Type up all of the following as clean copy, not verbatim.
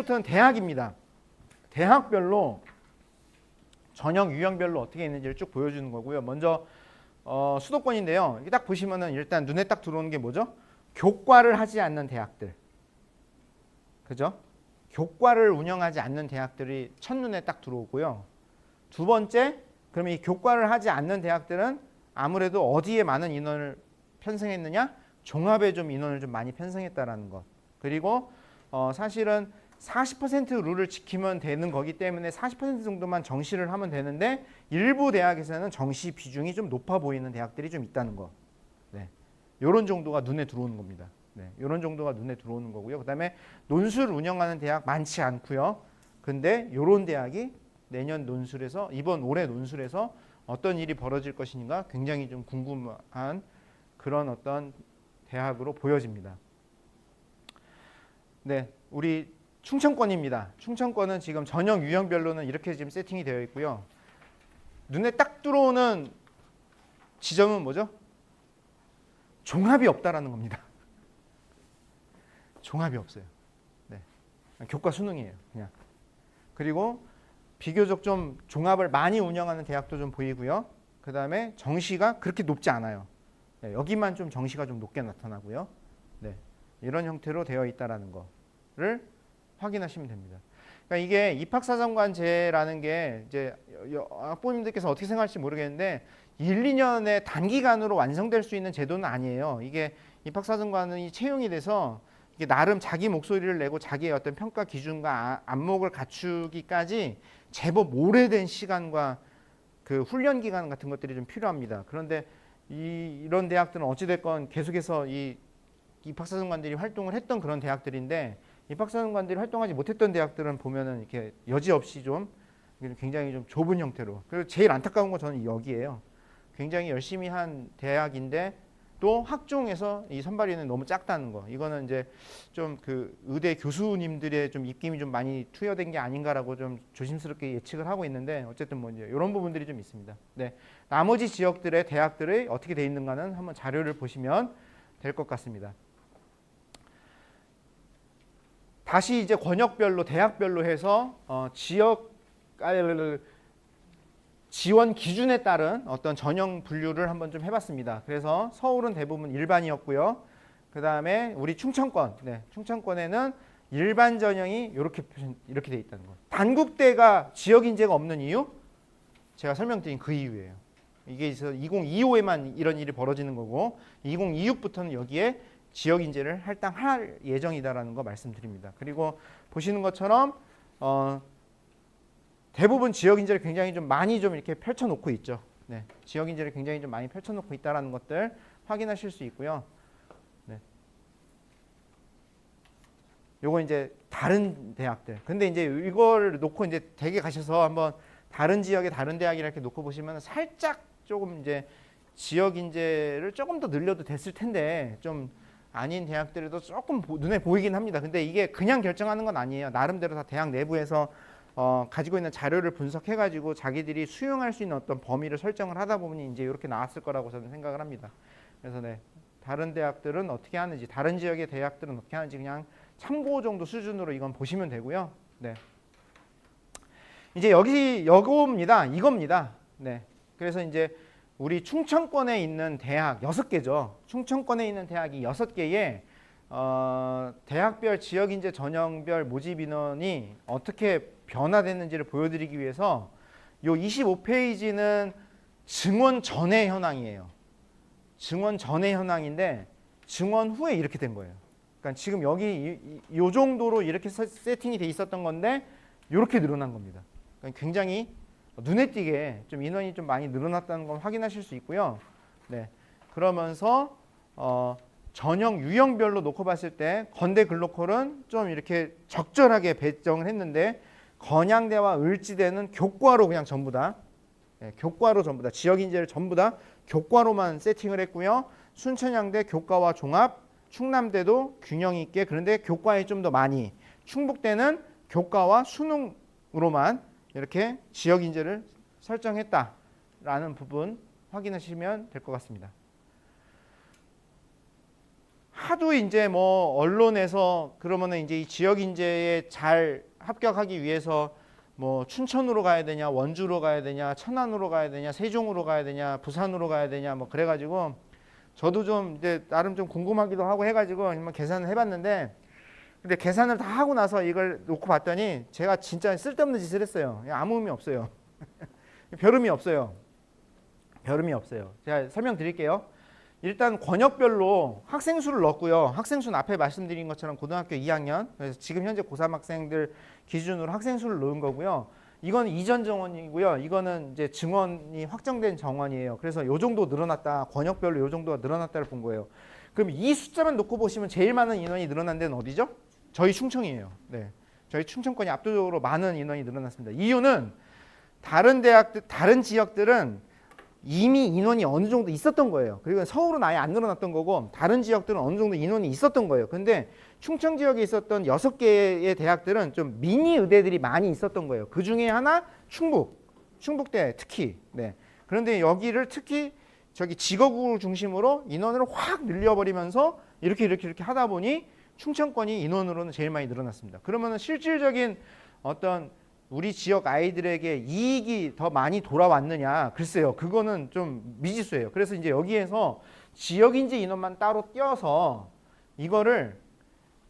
이제부터는 대학입니다. 대학별로 전형 유형별로 어떻게 있는지를 쭉 보여주는 거고요. 먼저 수도권인데요. 이게 딱 보시면은 일단 눈에 딱 들어오는 게 뭐죠? 교과를 하지 않는 대학들. 그죠? 교과를 운영하지 않는 대학들이 첫눈에 딱 들어오고요. 두 번째, 그러면 이 교과를 하지 않는 대학들은 아무래도 어디에 많은 인원을 편성했느냐? 종합에 좀 인원을 좀 많이 편성했다라는 것. 그리고 사실은 40% 룰을 지키면 되는 거기 때문에 40% 정도만 정시를 하면 되는데 일부 대학에서는 정시 비중이 좀 높아 보이는 대학들이 좀 있다는 거. 네. 이런 정도가 눈에 들어오는 겁니다. 네. 이런 정도가 눈에 들어오는 거고요. 그다음에 논술 운영하는 대학 많지 않고요. 근데 이런 대학이 내년 논술에서 이번 올해 논술에서 어떤 일이 벌어질 것인가 굉장히 좀 궁금한 그런 어떤 대학으로 보여집니다. 네, 우리 충청권입니다. 충청권은 지금 전형 유형별로는 이렇게 지금 세팅이 되어 있고요. 눈에 딱 들어오는 지점은 뭐죠? 종합이 없다라는 겁니다. 종합이 없어요. 네, 교과 수능이에요, 그냥. 그리고 비교적 좀 종합을 많이 운영하는 대학도 좀 보이고요. 그 다음에 정시가 그렇게 높지 않아요. 네, 여기만 좀 정시가 좀 높게 나타나고요. 네, 이런 형태로 되어 있다라는 거를 확인하시면 됩니다. 그러니까 이게 입학사정관제라는 게 이제 학부모님들께서 어떻게 생각할지 모르겠는데 1, 2년의 단기간으로 완성될 수 있는 제도는 아니에요. 이게 입학사정관이 채용이 돼서 이게 나름 자기 목소리를 내고 자기의 어떤 평가 기준과 안목을 갖추기까지 제법 오래된 시간과 그 훈련 기간 같은 것들이 좀 필요합니다. 그런데 이런 대학들은 어찌됐건 계속해서 이 입학사정관들이 활동을 했던 그런 대학들인데 입학사정관들이 활동하지 못했던 대학들은 보면은 이렇게 여지없이 좀 굉장히 좀 좁은 형태로. 그리고 제일 안타까운 건 저는 여기에요. 굉장히 열심히 한 대학인데 또 학종에서 이 선발위는 너무 작다는 거. 이거는 이제 좀 그 의대 교수님들의 좀 입김이 좀 많이 투여된 게 아닌가라고 좀 조심스럽게 예측을 하고 있는데 어쨌든 뭐 이제 이런 부분들이 좀 있습니다. 네, 나머지 지역들의 대학들이 어떻게 돼 있는가는 한번 자료를 보시면 될 것 같습니다. 다시 이제 권역별로 대학별로 해서 지역 지원 기준에 따른 어떤 전형 분류를 한번 좀 해봤습니다. 그래서 서울은 대부분 일반이었고요. 그 다음에 우리 충청권, 네, 충청권에는 일반 전형이 이렇게 돼 있다는 거예요. 단국대가 지역 인재가 없는 이유? 제가 설명드린 그 이유예요. 이게 2025에만 이런 일이 벌어지는 거고 2026부터는 여기에 지역 인재를 할당할 예정이다라는 거 말씀드립니다. 그리고 보시는 것처럼 대부분 지역 인재를 굉장히 좀 많이 좀 이렇게 펼쳐놓고 있죠. 네, 지역 인재를 굉장히 좀 많이 펼쳐놓고 있다라는 것들 확인하실 수 있고요. 네. 요거 이제 다른 대학들. 근데 이제 이걸 놓고 이제 대개 가셔서 한번 다른 지역의 다른 대학이라 이렇게 놓고 보시면 살짝 조금 이제 지역 인재를 조금 더 늘려도 됐을 텐데 좀 아닌 대학들에도 조금 눈에 보이긴 합니다. 근데 이게 그냥 결정하는 건 아니에요. 나름대로 다 대학 내부에서 가지고 있는 자료를 분석해가지고 자기들이 수용할 수 있는 어떤 범위를 설정을 하다 보니 이제 이렇게 나왔을 거라고 저는 생각을 합니다. 그래서 네, 다른 대학들은 어떻게 하는지, 다른 지역의 대학들은 어떻게 하는지 그냥 참고 정도 수준으로 이건 보시면 되고요. 네. 이제 이겁니다. 네. 그래서 이제 우리 충청권에 있는 대학 6개죠. 충청권에 있는 대학이 6개의 대학별 지역인재 전형별 모집 인원이 어떻게 변화됐는지를 보여드리기 위해서 요 25페이지는 증원 전의 현황이에요. 증원 전의 현황인데 증원 후에 이렇게 된 거예요. 그러니까 지금 여기 요 정도로 이렇게 세팅이 돼 있었던 건데 이렇게 늘어난 겁니다. 그러니까 굉장히 눈에 띄게 좀 인원이 좀 많이 늘어났다는 걸 확인하실 수 있고요. 네, 그러면서 전형 유형별로 놓고 봤을 때 건대 글로컬은 좀 이렇게 적절하게 배정을 했는데 건양대와 을지대는 교과로 그냥 전부 다 교과로 전부 다 지역 인재를 전부 다 교과로만 세팅을 했고요. 순천향대 교과와 종합, 충남대도 균형 있게 그런데 교과에 좀 더 많이, 충북대는 교과와 수능으로만 이렇게 지역 인재를 설정했다라는 부분 확인하시면 될 것 같습니다. 하도 이제 뭐 언론에서 그러면은 이제 이 지역 인재에 잘 합격하기 위해서 뭐 춘천으로 가야 되냐, 원주로 가야 되냐, 천안으로 가야 되냐, 세종으로 가야 되냐, 부산으로 가야 되냐, 뭐 그래가지고 저도 좀 이제 나름 좀 궁금하기도 하고 해가지고 한번 계산을 해봤는데, 근데 계산을 다 하고 나서 이걸 놓고 봤더니 제가 진짜 쓸데없는 짓을 했어요. 아무 의미 없어요. 별 의미 없어요. 별 의미 없어요. 제가 설명드릴게요. 일단 권역별로 학생 수를 넣었고요. 학생 수는 앞에 말씀드린 것처럼 고등학교 2학년, 그래서 지금 현재 고3 학생들 기준으로 학생 수를 넣은 거고요. 이건 이전 정원이고요. 이거는 이제 증원이 확정된 정원이에요. 그래서 요 정도 늘어났다. 권역별로 요 정도가 늘어났다를 본 거예요. 그럼 이 숫자만 놓고 보시면 제일 많은 인원이 늘어난 데는 어디죠? 저희 충청이에요. 네. 저희 충청권이 압도적으로 많은 인원이 늘어났습니다. 이유는 다른 대학들, 다른 지역들은 이미 인원이 어느 정도 있었던 거예요. 그리고 서울은 아예 안 늘어났던 거고 다른 지역들은 어느 정도 인원이 있었던 거예요. 근데 충청 지역에 있었던 6개의 대학들은 좀 미니 의대들이 많이 있었던 거예요. 그 중에 하나 충북대 특히. 네. 그런데 여기를 특히 저기 직업을 중심으로 인원을 확 늘려버리면서 이렇게 하다 보니 충청권이 인원으로는 제일 많이 늘어났습니다. 그러면은 실질적인 어떤 우리 지역 아이들에게 이익이 더 많이 돌아왔느냐? 글쎄요. 그거는 좀 미지수예요. 그래서 이제 여기에서 지역인재 인원만 따로 떼어서 이거를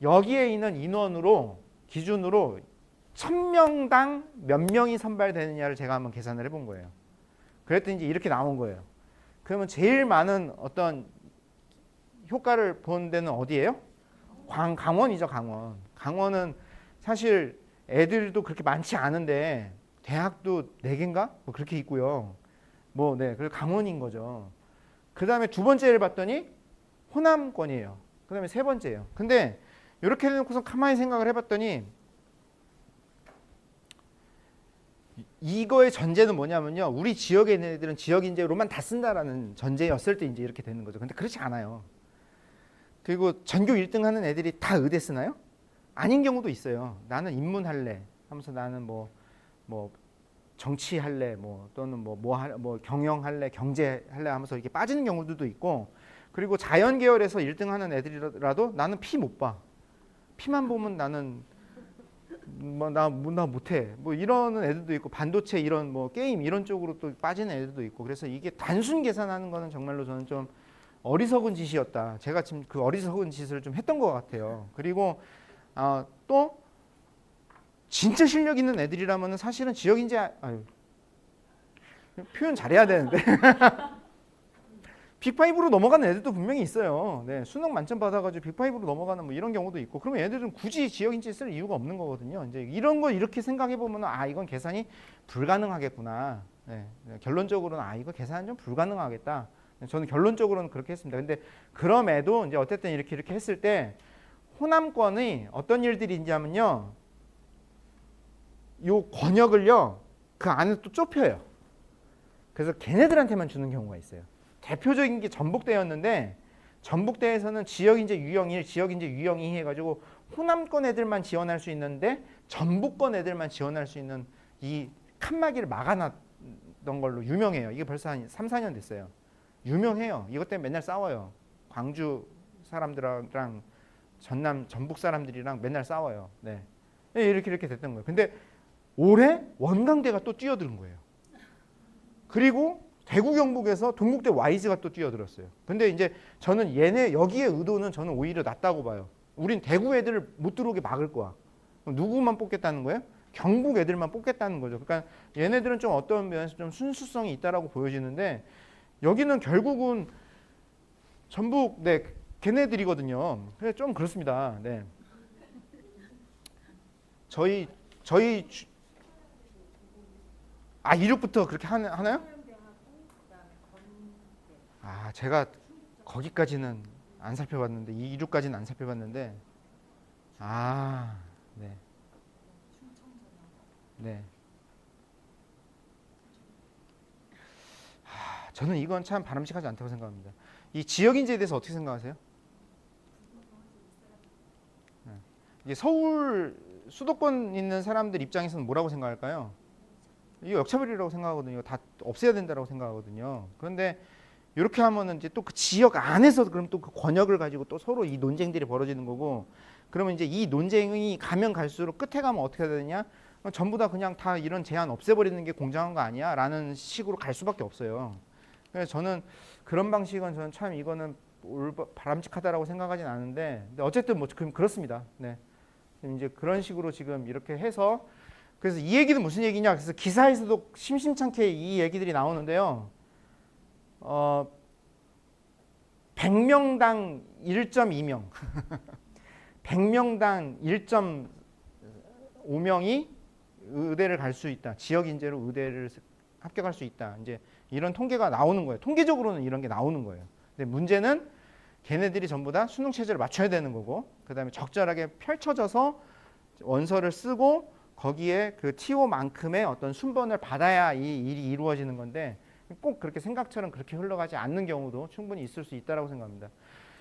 여기에 있는 인원으로 기준으로 1000명당 몇 명이 선발되느냐를 제가 한번 계산을 해본 거예요. 그랬더니 이제 이렇게 나온 거예요. 그러면 제일 많은 어떤 효과를 본 데는 어디예요? 강원이죠, 강원. 강원은 사실 애들도 그렇게 많지 않은데 대학도 4개인가? 뭐 그렇게 있고요. 뭐 네, 그래서 강원인 거죠. 그 다음에 두 번째를 봤더니 호남권이에요. 그 다음에 세 번째예요. 근데 이렇게 해놓고서 가만히 생각을 해봤더니 이거의 전제는 뭐냐면요. 우리 지역에 있는 애들은 지역 인재로만 다 쓴다라는 전제였을 때 이제 이렇게 되는 거죠. 근데 그렇지 않아요. 그리고 전교 1등 하는 애들이 다 의대 쓰나요? 아닌 경우도 있어요. 나는 인문할래 하면서 나는 뭐 정치할래 또는 뭐 경영할래 경제할래 하면서 이렇게 빠지는 경우들도 있고, 그리고 자연 계열에서 1등 하는 애들이라도 나는 피 못 봐. 피만 보면 나는 나 못해. 뭐 이러는 애들도 있고, 반도체 이런 뭐 게임 이런 쪽으로 또 빠지는 애들도 있고. 그래서 이게 단순 계산하는 거는 정말로 저는 좀 어리석은 짓이었다. 제가 지금 그 어리석은 짓을 좀 했던 것 같아요. 그리고 또 진짜 실력 있는 애들이라면 사실은 지역인재 표현 잘해야 되는데 빅5로 넘어가는 애들도 분명히 있어요. 네, 수능 만점 받아가지고 빅5로 넘어가는 뭐 이런 경우도 있고, 그러면 애들은 굳이 지역인재 쓸 이유가 없는 거거든요. 이제 이런 거 이렇게 생각해 보면 이건 계산이 불가능하겠구나. 네, 결론적으로는 이거 계산은 좀 불가능하겠다. 저는 결론적으로는 그렇게 했습니다. 근데 그럼에도 이제 어쨌든 이렇게 했을 때 호남권이 어떤 일들이 있냐면요, 요 권역을요 그 안에 또 좁혀요. 그래서 걔네들한테만 주는 경우가 있어요. 대표적인 게 전북대였는데, 전북대에서는 지역인재 유형 1, 지역인재 유형 2 해가지고 호남권 애들만 지원할 수 있는데 전북권 애들만 지원할 수 있는 이 칸막이를 막아놨던 걸로 유명해요. 이게 벌써 한 3, 4년 됐어요. 유명해요. 이것 때문에 맨날 싸워요. 광주 사람들이랑 전북 사람들이랑 맨날 싸워요. 네. 이렇게 됐던 거예요. 근데 올해 원광대가 또 뛰어드는 거예요. 그리고 대구 경북에서 동국대 와이즈가 또 뛰어들었어요. 근데 이제 저는 여기에 의도는 저는 오히려 낫다고 봐요. 우린 대구 애들을 못 들어오게 막을 거야. 그럼 누구만 뽑겠다는 거예요? 경북 애들만 뽑겠다는 거죠. 그러니까 얘네들은 좀 어떤 면에서 좀 순수성이 있다라고 보여지는데, 여기는 결국은 전북 걔네들이거든요. 그래서 좀 그렇습니다. 네. 저희 이륙부터 그렇게 하나요? 제가 거기까지는 안 살펴봤는데, 이륙까지는 안 살펴봤는데, 네. 네. 저는 이건 참 바람직하지 않다고 생각합니다. 이 지역인재에 대해서 어떻게 생각하세요? 네. 이게 서울 수도권 있는 사람들 입장에서는 뭐라고 생각할까요? 이거 역차별이라고 생각하거든요. 다 없애야 된다고 생각하거든요. 그런데 이렇게 하면은 이제 또 그 지역 안에서 그럼 또 그 권역을 가지고 또 서로 이 논쟁들이 벌어지는 거고, 그러면 이제 이 논쟁이 가면 갈수록 끝에 가면 어떻게 되느냐? 전부 다 그냥 다 이런 제한 없애버리는 게 공정한 거 아니야? 라는 식으로 갈 수밖에 없어요. 그래서 저는 그런 방식은 저는 참 이거는 바람직하다라고 생각하진 않은데, 근데 어쨌든 뭐 그렇습니다. 네. 이제 그런 식으로 지금 이렇게 해서, 그래서 이 얘기는 무슨 얘기냐? 그래서 기사에서도 심심찮게 이 얘기들이 나오는데요. 100명당 1.2명, 100명당 1.5명이 의대를 갈 수 있다. 지역 인재로 의대를 합격할 수 있다. 이제 이런 통계가 나오는 거예요. 통계적으로는 이런 게 나오는 거예요. 근데 문제는 걔네들이 전부 다 수능 체제를 맞춰야 되는 거고, 그다음에 적절하게 펼쳐져서 원서를 쓰고 거기에 그 TO만큼의 어떤 순번을 받아야 이 일이 이루어지는 건데, 꼭 그렇게 생각처럼 그렇게 흘러가지 않는 경우도 충분히 있을 수 있다라고 생각합니다.